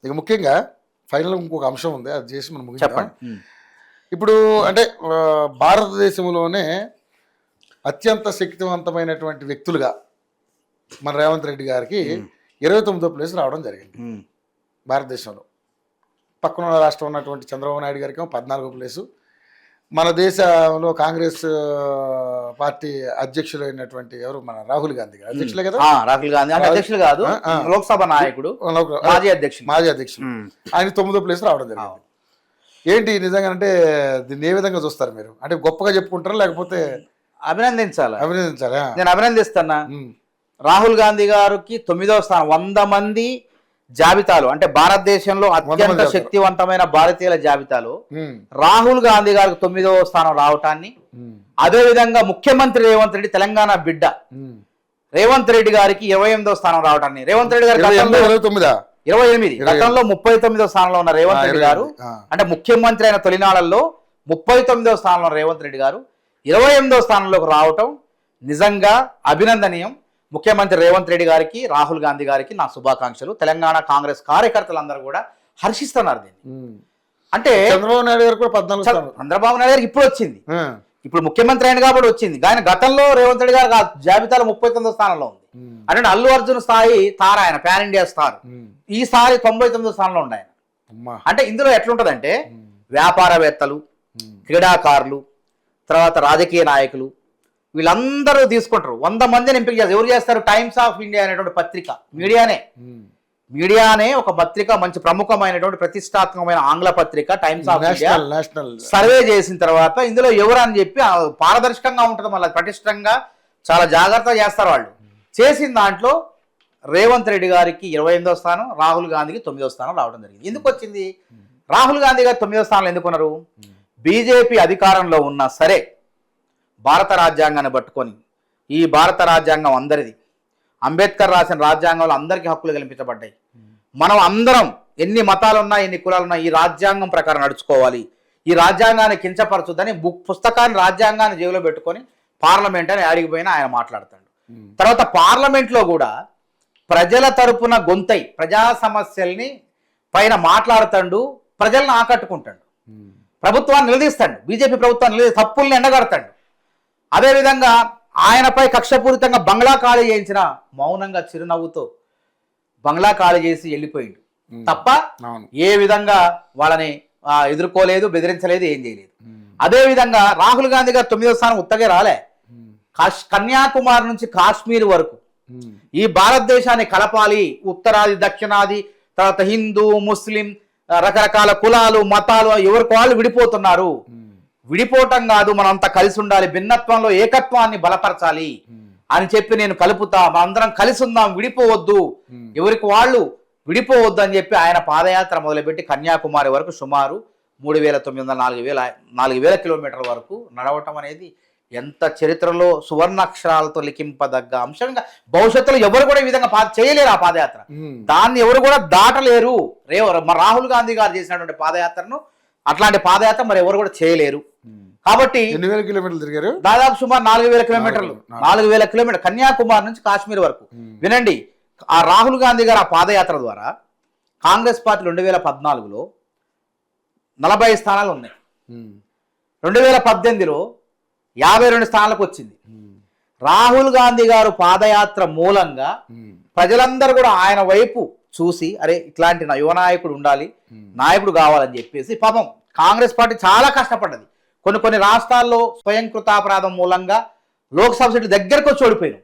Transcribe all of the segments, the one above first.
ఇక ముఖ్యంగా ఫైనల్ ఇంకొక అంశం ఉంది, అది చేసి మనం ముగిద్దాం. చెప్పండి. ఇప్పుడు అంటే భారతదేశంలోనే అత్యంత శక్తివంతమైనటువంటి వ్యక్తులుగా మన రేవంత్ రెడ్డి గారికి 29వ ప్లేస్ రావడం జరిగింది భారతదేశంలో. పక్కన రాష్ట్రం ఉన్నటువంటి చంద్రబాబు నాయుడు గారికి 14వ ప్లేసు, మన దేశంలో కాంగ్రెస్ పార్టీ అధ్యక్షులు అయినటువంటి ఎవరు మన రాహుల్ గాంధీ గారు అధ్యక్షులే కదా. రాహుల్ గాంధీ అంటే అధ్యక్షులు కాదు, లోక్సభ నాయకుడు, మాజీ అధ్యక్షులు. ఆయన 9వ ప్లేస్ రావడం జరిగింది. ఏంటి నిజంగా అంటే దీన్ని ఏ విధంగా చూస్తారు మీరు? అంటే గొప్పగా చెప్పుకుంటారా లేకపోతే అభినందించాలా? నేను అభినందిస్తున్నా. రాహుల్ గాంధీ గారికి 9వ స్థానం, 100 మంది జాబితాలు అంటే భారతదేశంలో అత్యంత శక్తివంతమైన భారతీయుల జాబితాలో రాహుల్ గాంధీ గారికి 9వ స్థానం రావటాన్ని, అదే విధంగా ముఖ్యమంత్రి రేవంత్ రెడ్డి తెలంగాణ బిడ్డ రేవంత్ రెడ్డి గారికి 28వ స్థానం రావటాన్ని, రేవంత్ రెడ్డి గారు 28, గతంలో 39వ స్థానంలో ఉన్న రేవంత్ రెడ్డి గారు అంటే ముఖ్యమంత్రి అయిన తొలినాళ్లలో 39వ స్థానంలో రేవంత్ రెడ్డి గారు 28వ స్థానంలోకి రావటం నిజంగా అభినందనీయం. ముఖ్యమంత్రి రేవంత్ రెడ్డి గారికి, రాహుల్ గాంధీ గారికి నా శుభాకాంక్షలు. తెలంగాణ కాంగ్రెస్ కార్యకర్తలందరూ కూడా హర్షిస్తున్నారు దీన్ని. అంటే చంద్రబాబు నాయుడు గారు కూడా 14 చంద్రబాబు నాయుడు గారికి ఇప్పుడు వచ్చింది, ఇప్పుడు ముఖ్యమంత్రి అయిన కాబట్టి వచ్చింది. ఆయన గతంలో రేవంత్ రెడ్డి గారు జాబితాలో 39వ స్థానంలో ఉంది. అంటే అల్లు అర్జున్ స్థాయి తార, ఆయన పాన్ ఇండియా స్టార్. ఈసారి 99వ స్థానంలో ఉంది ఆయన. అంటే ఇందులో ఎట్లుంటదంటే వ్యాపారవేత్తలు, క్రీడాకారులు, తర్వాత రాజకీయ నాయకులు వీళ్ళందరూ తీసుకుంటారు. 100 మందిని ఎంపిక చేస్తారు. ఎవరు చేస్తారు? టైమ్స్ ఆఫ్ ఇండియా అనేటువంటి పత్రిక, మీడియానే ఒక పత్రిక, మంచి ప్రముఖమైనటువంటి ప్రతిష్టాత్మకమైన ఆంగ్ల పత్రిక టైమ్స్ ఆఫ్ ఇండియా సర్వే చేసిన తర్వాత ఇందులో ఎవరు అని చెప్పి పారదర్శకంగా ఉంటుంది, మళ్ళీ పటిష్టంగా చాలా జాగ్రత్తగా చేస్తారు వాళ్ళు. చేసిన దాంట్లో రేవంత్ రెడ్డి గారికి 28వ స్థానం, రాహుల్ గాంధీకి 9వ స్థానం రావడం జరిగింది. ఎందుకు వచ్చింది? రాహుల్ గాంధీ గారు 9వ స్థానంలో ఎందుకున్నారు? బీజేపీ అధికారంలో ఉన్నా సరే భారత రాజ్యాంగాన్ని పట్టుకొని, ఈ భారత రాజ్యాంగం అందరిది, అంబేద్కర్ రాసిన రాజ్యాంగంలో అందరికీ హక్కులు కల్పించబడ్డాయి, మనం అందరం ఎన్ని మతాలున్నా ఎన్ని కులాలున్నా ఈ రాజ్యాంగం ప్రకారం నడుచుకోవాలి, ఈ రాజ్యాంగాన్ని కించపరచుద్దని పుస్తకాన్ని రాజ్యాంగాన్ని జేబులో పెట్టుకొని పార్లమెంట్ అని ఆడిగిపోయినా ఆయన మాట్లాడతాడు. తర్వాత పార్లమెంట్లో కూడా ప్రజల తరపున గొంతై ప్రజా సమస్యల్ని పైన మాట్లాడుతాడు, ప్రజలను ఆకట్టుకుంటాడు, ప్రభుత్వాన్ని నిలదీస్తాడు, బీజేపీ ప్రభుత్వాన్ని నిలదీ తప్పుల్ని ఎండగడతాడు. అదేవిధంగా ఆయనపై కక్షపూరితంగా బంగ్లా ఖాళీ చేయించిన మౌనంగా చిరునవ్వుతో బంగ్లా ఖాళీ చేసి వెళ్ళిపోయిండు తప్ప ఏ విధంగా వాళ్ళని ఎదుర్కోలేదు, బెదిరించలేదు, ఏం చేయలేదు. అదేవిధంగా రాహుల్ గాంధీ గారు 9వ స్థానం ఉత్తగే రాలే, కన్యాకుమారి నుంచి కాశ్మీర్ వరకు ఈ భారతదేశాన్ని కలపాలి, ఉత్తరాది దక్షిణాది, తర్వాత హిందూ ముస్లిం రకరకాల కులాలు మతాలు ఎవరికి వాళ్ళు విడిపోతున్నారు. విడిపోవటం కాదు, మనం అంతా కలిసి ఉండాలి, భిన్నత్వంలో ఏకత్వాన్ని బలపరచాలి అని చెప్పి నేను కలుపుతా, మనందరం కలిసి ఉందాం, విడిపోవద్దు, ఎవరికి వాళ్ళు విడిపోవద్దు అని చెప్పి ఆయన పాదయాత్ర మొదలుపెట్టి కన్యాకుమారి వరకు సుమారు 3,900 4,000 కిలోమీటర్ల వరకు నడవటం అనేది ఎంత చరిత్రలో సువర్ణాక్షరాలతో లిఖింపదగ్గ అంశంగా భవిష్యత్తులో ఎవరు కూడా ఈ విధంగా చేయలేరు ఆ పాదయాత్ర. దాన్ని ఎవరు కూడా దాటలేరు. రాహుల్ గాంధీ గారు చేసినటువంటి పాదయాత్రను అట్లాంటి పాదయాత్ర మరి ఎవరు కూడా చేయలేరు. కాబట్టి 8,000 కిలోమీటర్లు తిరిగారు, దాదాపు సుమారు 4,000 కిలోమీటర్లు, 4,000 కిలోమీటర్ కన్యాకుమారి నుంచి కాశ్మీర్ వరకు. వినండి, ఆ రాహుల్ గాంధీ గారు ఆ పాదయాత్ర ద్వారా కాంగ్రెస్ పార్టీ 2014లో 40 స్థానాలు ఉన్నాయి, 2018లో 52 స్థానాలకు వచ్చింది. రాహుల్ గాంధీ గారు పాదయాత్ర మూలంగా ప్రజలందరూ కూడా ఆయన వైపు చూసి అరే ఇట్లాంటి యువ నాయకుడు ఉండాలి, నాయకుడు కావాలని చెప్పేసి పాపం కాంగ్రెస్ పార్టీ చాలా కష్టపడ్డది. కొన్ని రాష్ట్రాల్లో స్వయం కృతాపరాధం మూలంగా లోక్సభ సీట్లు దగ్గరకు వచ్చి ఓడిపోయారు.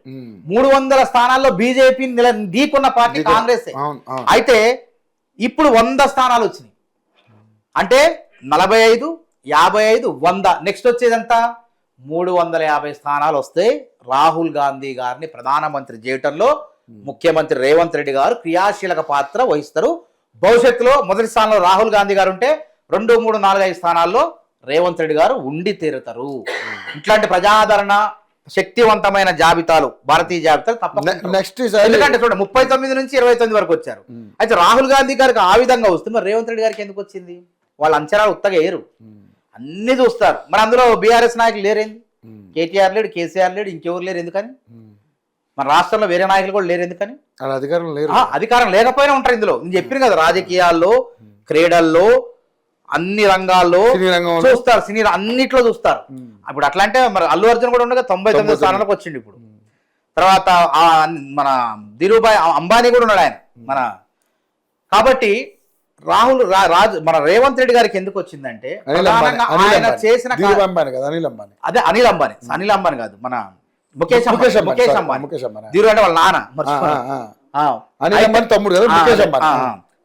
300 స్థానాల్లో బీజేపీ ఢీకున్న పార్టీ కాంగ్రెస్. అయితే ఇప్పుడు 100 స్థానాలు వచ్చినాయి, అంటే 45, 55, 100, నెక్స్ట్ వచ్చేదంతా 350 స్థానాలు వస్తే రాహుల్ గాంధీ గారిని ప్రధానమంత్రి చేయటంలో ముఖ్యమంత్రి రేవంత్ రెడ్డి గారు క్రియాశీలక పాత్ర వహిస్తారు. భవిష్యత్తులో మొదటి స్థానంలో రాహుల్ గాంధీ గారు ఉంటే 2, 3, 4, 5 స్థానాల్లో రేవంత్ రెడ్డి గారు ఉండి తీరుతారు. ఇట్లాంటి ప్రజాదరణ శక్తివంతమైన జాబితాలు, భారతీయ జాబితాలు తప్పకుండా. ఎందుకంటే చూడండి 39 నుంచి 29 వరకు వచ్చారు. అయితే రాహుల్ గాంధీ గారికి ఆ విధంగా వస్తుంది, మరి రేవంత్ రెడ్డి గారికి ఎందుకు వచ్చింది? వాళ్ళ అంచనాలు ఉత్తగా వేయరు, అన్ని చూస్తారు. మరి అందులో బీఆర్ఎస్ నాయకులు లేరేంది? కేటీఆర్ లేడు, కేసీఆర్ లేడు, ఇంకెవరు లేరు, ఎందుకని? మన రాష్ట్రంలో వేరే నాయకులు కూడా లేరు, ఎందుకని? అలా అధికారం లేరు. అధికారం లేకపోయినా ఉంటారు ఇందులో. నేను చెప్పాను కదా, రాజకీయాల్లో, క్రీడల్లో, అన్ని రంగాల్లో చూస్తారు, సినీ అన్నిట్లో చూస్తారు. ఇప్పుడు అట్లా అంటే మరి అల్లు అర్జున్ కూడా ఉండగా 99 స్థానాలకు వచ్చిండు ఇప్పుడు. తర్వాత మన ధీరుభాయ్ అంబానీ కూడా ఉన్నాడు ఆయన మన. కాబట్టి మన రేవంత్ రెడ్డి గారికి ఎందుకు వచ్చిందంటే ఆయన చేసిన అదే అనిల్ అంబానీ కాదు, మన ముఖేష్ అంబానీ. ధీరు అంటే వాళ్ళ నాన్న, తమ్ముడు కదా ముఖేష్ అంబానీ.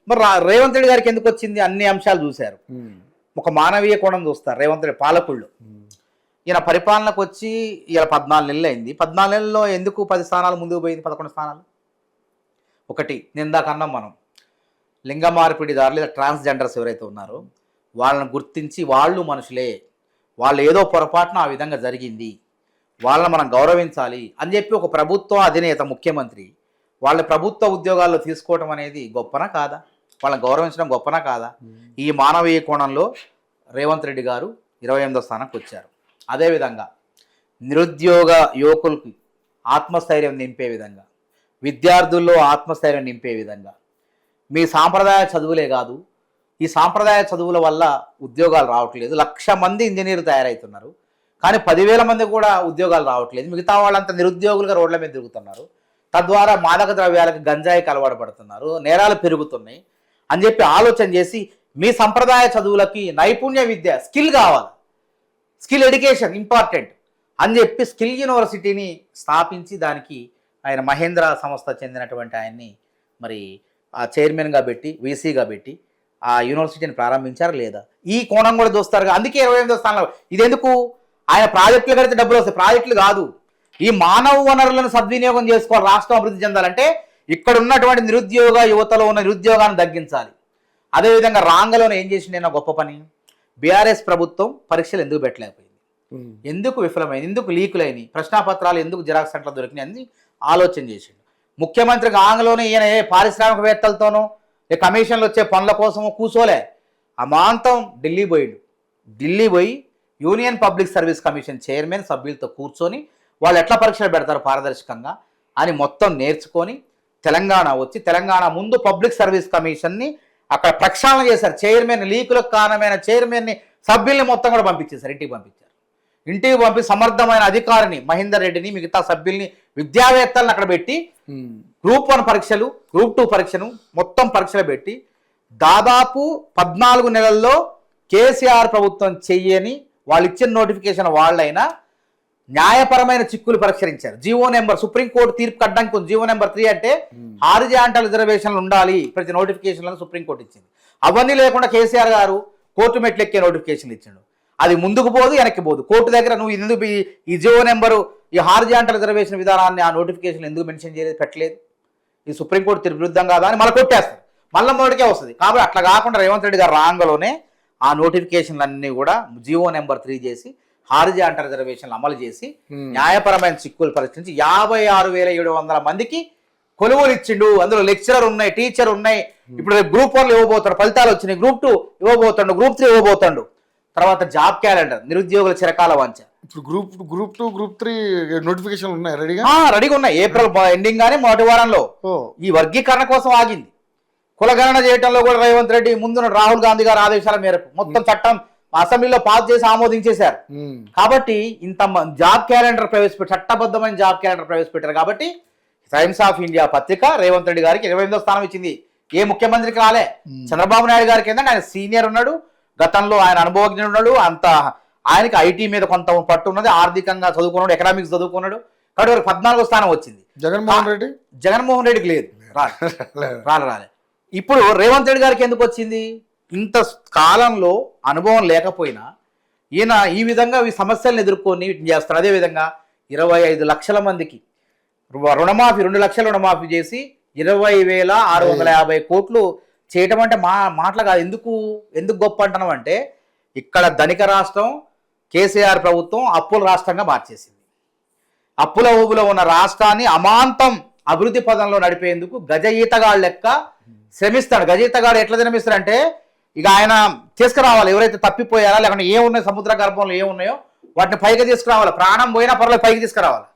మరి రేవంత్ రెడ్డి గారికి ఎందుకు వచ్చింది? అన్ని అంశాలు చూశారు, ఒక మానవీయ కోణం చూస్తారు. రేవంత్ రెడ్డి పాలకుళ్ళు ఈయన పరిపాలనకు వచ్చి ఇలా 14 నెలలు అయింది. 14 నెలల్లో ఎందుకు 10 స్థానాలు ముందుకు పోయింది, 11 స్థానాలు? ఒకటి, నిందాకన్నాం మనం, లింగ మార్పిడిదారులు లేదా ట్రాన్స్జెండర్స్ ఎవరైతే ఉన్నారో వాళ్ళని గుర్తించి వాళ్ళు మనుషులే, వాళ్ళు ఏదో పొరపాటున ఆ విధంగా జరిగింది, వాళ్ళని మనం గౌరవించాలి అని చెప్పి ఒక ప్రభుత్వ అధినేత ముఖ్యమంత్రి వాళ్ళ ప్రభుత్వ ఉద్యోగాల్లో తీసుకోవడం అనేది గొప్పనా కాదా? వాళ్ళని గౌరవించడం గొప్పనా కాదా? ఈ మానవీయ కోణంలో రేవంత్ రెడ్డి గారు 28వ స్థానానికి వచ్చారు. అదేవిధంగా నిరుద్యోగ యువకులకి ఆత్మస్థైర్యం నింపే విధంగా, విద్యార్థుల్లో ఆత్మస్థైర్యం నింపే విధంగా, మీ సాంప్రదాయ చదువులే కాదు, ఈ సాంప్రదాయ చదువుల వల్ల ఉద్యోగాలు రావట్లేదు. 1,00,000 మంది ఇంజనీర్లు తయారవుతున్నారు, కానీ 10,000 మంది కూడా ఉద్యోగాలు రావట్లేదు. మిగతా వాళ్ళంతా నిరుద్యోగులుగా రోడ్ల మీద తిరుగుతున్నారు. తద్వారా మాదక ద్రవ్యాలకు, గంజాయికి అలవాటు పడుతున్నారు, నేరాలు పెరుగుతున్నాయి అని చెప్పి ఆలోచన చేసి మీ సంప్రదాయ చదువులకి నైపుణ్య విద్య, స్కిల్ కావాలి, స్కిల్ ఎడ్యుకేషన్ ఇంపార్టెంట్ అని చెప్పి స్కిల్ యూనివర్సిటీని స్థాపించి దానికి ఆయన మహేంద్ర సంస్థ చెందినటువంటి ఆయన్ని మరి ఆ చైర్మన్గా పెట్టి, వీసీగా పెట్టి ఆ యూనివర్సిటీని ప్రారంభించారు లేదా? ఈ కోణం కూడా చూస్తారు. అందుకే 28వ స్థానంలో. ఇదెందుకు? ఆయన ప్రాజెక్టులు కడితే డబ్బులు వస్తాయి, ప్రాజెక్టులు కాదు. ఈ మానవ వనరులను సద్వినియోగం చేసుకోవాలి. రాష్ట్రం అభివృద్ధి చెందాలంటే ఇక్కడ ఉన్నటువంటి నిరుద్యోగ యువతలో ఉన్న నిరుద్యోగాన్ని తగ్గించాలి. అదేవిధంగా రాంగలోనే ఏం చేసిండే గొప్ప పని, బీఆర్ఎస్ ప్రభుత్వం పరీక్షలు ఎందుకు పెట్టలేకపోయింది, ఎందుకు విఫలమైంది, ఎందుకు లీకులైనవి, ప్రశ్నాపత్రాలు ఎందుకు జిరాక్స్ సెంటర్లో దొరికినాయి అని ఆలోచన చేసిండు. ముఖ్యమంత్రికి ఆంగ్లోనే ఈయన ఏ పారిశ్రామికవేత్తలతోనో ఏ కమిషన్లు వచ్చే పనుల కోసమో కూర్చోలే, అమాంతం ఢిల్లీ పోయిండు. ఢిల్లీ పోయి union public service commission chairman సభ్యులతో కూర్చొని వాళ్ళు ఎట్లా పరీక్షలు పెడతారు పారదర్శకంగా అని మొత్తం నేర్చుకొని తెలంగాణ వచ్చి, తెలంగాణ ముందు పబ్లిక్ సర్వీస్ కమిషన్ని అక్కడ ప్రక్షాళన చేశారు. చైర్మన్, లీకులకు కారణమైన చైర్మన్ని, సభ్యుల్ని మొత్తం కూడా పంపించేశారు, ఇంటికి పంపించారు. ఇంటికి పంపి సమర్థమైన అధికారిని మహేందర్ రెడ్డిని, మిగతా సభ్యుల్ని, విద్యావేత్తలను అక్కడ పెట్టి గ్రూప్ 1 పరీక్షలు, గ్రూప్ 2 పరీక్షను మొత్తం పరీక్షలు పెట్టి దాదాపు 14 నెలల్లో కేసీఆర్ ప్రభుత్వం చెయ్యని వాళ్ళు ఇచ్చిన నోటిఫికేషన్ వాళ్ళైనా న్యాయపరమైన చిక్కులు పరిష్కరించారు. జీవో నెంబర్, సుప్రీంకోర్టు తీర్పు కట్టడానికి జీవో నెంబర్ 3 అంటే హారిజాంటల్ రిజర్వేషన్లు ఉండాలి ప్రతి నోటిఫికేషన్లను సుప్రీంకోర్టు ఇచ్చింది. అవన్నీ లేకుండా కేసీఆర్ గారు కోర్టు మెట్లెక్కే నోటిఫికేషన్లు ఇచ్చాడు. అది ముందుకు పోదు, వెనక్కి పోదు. కోర్టు దగ్గర నువ్వు ఎందుకు ఈ జీవో నెంబరు, ఈ హారిజాంటల్ రిజర్వేషన్ విధానాన్ని ఆ నోటిఫికేషన్ ఎందుకు మెన్షన్ చేయలేదు, పెట్టలేదు, ఈ సుప్రీంకోర్టు తీర్పు విరుద్ధం కాదా అని మళ్ళీ కొట్టేస్తారు, మళ్ళీ మొదటికే వస్తుంది. కాబట్టి అట్లా కాకుండా రేవంత్ రెడ్డి గారు రాంగలోనే ఆ నోటిఫికేషన్లన్నీ కూడా జీవో నెంబర్ 3 చేసి హారిజాంటల్ రిజర్వేషన్లు అమలు చేసి న్యాయపరమైన చిక్కులు పరిష్కరించి 56,700 మందికి కొలువులు ఇచ్చిండు. అందులో లెక్చరర్ ఉన్నాయి, టీచర్ ఉన్నాయి. ఇప్పుడు గ్రూప్ 1 ఇవ్వబోతాడు, ఫలితాలు వచ్చినాయి. గ్రూప్ 2 ఇవ్వబోతాడు, గ్రూప్ 3 ఇవ్వబోతాడు. తర్వాత జాబ్ క్యాలెండర్, నిరుద్యోగుల చిరకాల వాంఛ. ఇప్పుడు గ్రూప్ 2, గ్రూప్ 3 నోటిఫికేషన్ ఉన్నాయి, రెడీగా ఉన్నాయి. ఏప్రిల్ ఎండింగ్ గానీ మొదటి వారంలో. ఈ వర్గీకరణ కోసం ఆగింది. కులగణన చేయడంలో కూడా రేవంత్ రెడ్డి ముందున్న రాహుల్ గాంధీ గారి ఆదేశాల మేరకు మొత్తం చట్టం అసెంబ్లీలో పాస్ చేసి ఆమోదించేశారు. కాబట్టి ఇంత జాబ్ క్యాలెండర్ ప్రవేశపెట్టి, చట్టబద్ధమైన జాబ్ క్యాలెండర్ ప్రవేశపెట్టారు. కాబట్టి టైమ్స్ ఆఫ్ ఇండియా పత్రిక రేవంత్ రెడ్డి గారికి 28వ స్థానం ఇచ్చింది. ఏ ముఖ్యమంత్రికి రాలే. చంద్రబాబు నాయుడు గారికి ఏంటంటే ఆయన సీనియర్ ఉన్నాడు, గతంలో ఆయన అనుభవజ్ఞుడు ఉన్నాడు, అంత ఆయనకి ఐటీ మీద కొంత పట్టు ఉన్నది, ఆర్థికంగా చదువుకున్నాడు, ఎకనామిక్స్ చదువుకున్నాడు. కాబట్టి 14వ స్థానం వచ్చింది. జగన్మోహన్ రెడ్డికి లేదు, రాలే. ఇప్పుడు రేవంత్ రెడ్డి గారికి ఎందుకు వచ్చింది? ఇంత కాలంలో అనుభవం లేకపోయినా ఈయన ఈ విధంగా ఈ సమస్యలను ఎదుర్కొని చేస్తారు. అదేవిధంగా 25 లక్షల మందికి రుణమాఫీ, 2 లక్షల రుణమాఫీ చేసి 20,650 కోట్లు చేయటం అంటే మాటలు కాదు. ఎందుకు గొప్ప అంటున్నాం అంటే ఇక్కడ ధనిక రాష్ట్రం కేసీఆర్ ప్రభుత్వం అప్పుల రాష్ట్రంగా మార్చేసింది. అప్పుల ఊబులో ఉన్న రాష్ట్రాన్ని అమాంతం అభివృద్ధి పదంలో నడిపేందుకు గజ ఈతగాడు లెక్క శ్రమిస్తాడు. గజ ఈతగాడు ఎట్లా శ్రమిస్తాడంటే ఇక ఆయన తీసుకురావాలి, ఎవరైతే తప్పిపోయారా లేకుంటే ఏమున్నాయో సముద్ర గర్భంలో ఏమున్నాయో వాటిని పైకి తీసుకురావాలి, ప్రాణం పోయినా పర్లేదు పైకి తీసుకురావాలి.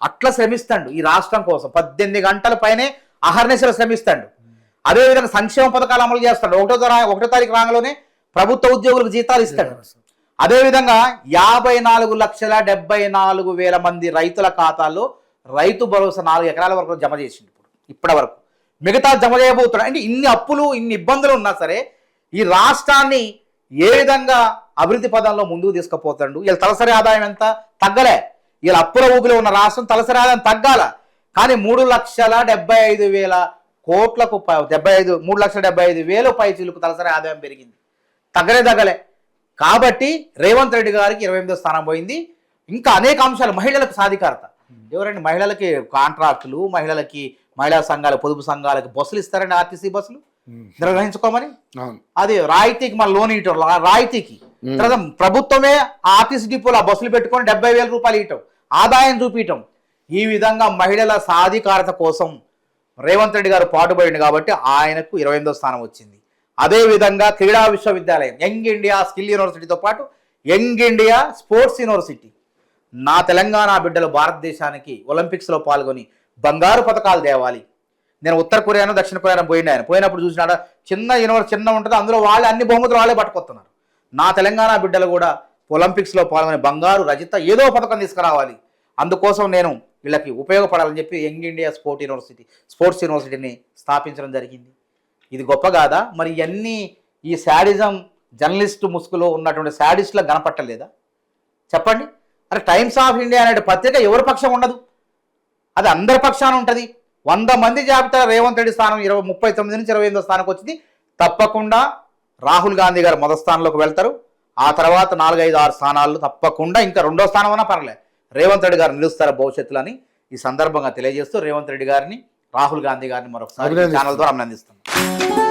అట్లా శ్రమిస్తాడు ఈ రాష్ట్రం కోసం. 18 గంటల పైనే అహర్నిశలు శ్రమిస్తాడు. అదేవిధంగా సంక్షేమ పథకాలు అమలు చేస్తాడు. ఒకటో తారీఖు రాగానే ప్రభుత్వ ఉద్యోగులకు జీతాలు ఇస్తాడు. అదేవిధంగా 54,74,000 మంది రైతుల ఖాతాల్లో రైతు భరోసా 4 ఎకరాల వరకు జమ చేసిండు ఇప్పటి వరకు. మిగతా జమ చేయబోతున్నాడు. అంటే ఇన్ని అప్పులు ఇన్ని ఇబ్బందులు ఉన్నా సరే ఈ రాష్ట్రాన్ని ఏ విధంగా అభివృద్ధి పదంలో ముందుకు తీసుకుపోతాడు. వీళ్ళ తలసరి ఆదాయం ఎంత తగ్గలే. వీళ్ళ అప్పుల ఊపిలో ఉన్న రాష్ట్రం తలసరి ఆదాయం తగ్గాల. కానీ 3,75,000 కోట్లకు 3,75,000 పైచీలకు తలసరి ఆదాయం పెరిగింది. తగ్గలే. కాబట్టి రేవంత్ రెడ్డి గారికి 28వ స్థానం పోయింది. ఇంకా అనేక అంశాలు, మహిళలకు సాధికారత. ఎవరండి మహిళలకి కాంట్రాక్టులు, మహిళా సంఘాలు, పొదుపు సంఘాలకు బస్సులు ఇస్తారండి, ఆర్టీసీ బస్సులు నిర్వహించుకోమని. అది రాయితీకి మన లోన్ ఇవ్వటం, రాయితీకి తర్వాత ప్రభుత్వమే ఆర్టీసీ డిపోలో ఆ బస్సులు పెట్టుకొని 70,000 రూపాయలు ఇవ్వటం, ఆదాయం చూపించటం. ఈ విధంగా మహిళల సాధికారత కోసం రేవంత్ రెడ్డి గారు పాటుపడింది కాబట్టి ఆయనకు 28వ స్థానం వచ్చింది. అదేవిధంగా క్రీడా విశ్వవిద్యాలయం, యంగ్ ఇండియా స్కిల్ యూనివర్సిటీతో పాటు యంగ్ ఇండియా స్పోర్ట్స్ యూనివర్సిటీ. నా తెలంగాణ బిడ్డలు భారతదేశానికి ఒలింపిక్స్లో పాల్గొని బంగారు పథకాలు తేవాలి. నేను ఉత్తర కొరియాను దక్షిణ కొరియాను పోయినప్పుడు చూసినాడ చిన్న యూనివర్సిటీ చిన్న ఉంటుంది, అందులో వాళ్ళే అన్ని బహుమతులు వాళ్ళే పట్టుకొస్తున్నారు. నా తెలంగాణ బిడ్డలు కూడా ఒలింపిక్స్లో పాల్గొని బంగారు రజిత ఏదో పథకం తీసుకురావాలి. అందుకోసం నేను వీళ్ళకి ఉపయోగపడాలని చెప్పి యంగ్ ఇండియా స్పోర్ట్స్ యూనివర్సిటీని స్థాపించడం జరిగింది. ఇది గొప్ప కాదా? మరి ఇవన్నీ ఈ శాడిజం జర్నలిస్టు ముసుగులో ఉన్నటువంటి శాడిస్టులకు కనపట్టలేదా చెప్పండి? అరే టైమ్స్ ఆఫ్ ఇండియా అనే పత్రిక ఎవరి పక్షం ఉండదు, అది అందరి పక్షాన ఉంటుంది. 100 మంది జాబితా రేవంత్ రెడ్డి స్థానం 39 నుంచి 28వ స్థానానికి వచ్చింది. తప్పకుండా రాహుల్ గాంధీ గారు మొదటి స్థానంలోకి వెళ్తారు. ఆ తర్వాత 4, 5, 6 స్థానాలు తప్పకుండా, ఇంకా 2వ స్థానం అన్నా పర్లేదు, రేవంత్ రెడ్డి గారు నిలుస్తారు భవిష్యత్తులో అని ఈ సందర్భంగా తెలియజేస్తూ రేవంత్ రెడ్డి గారిని, రాహుల్ గాంధీ గారిని మరొకసారి ఛానల్ ద్వారా అభినందిస్తున్నాను.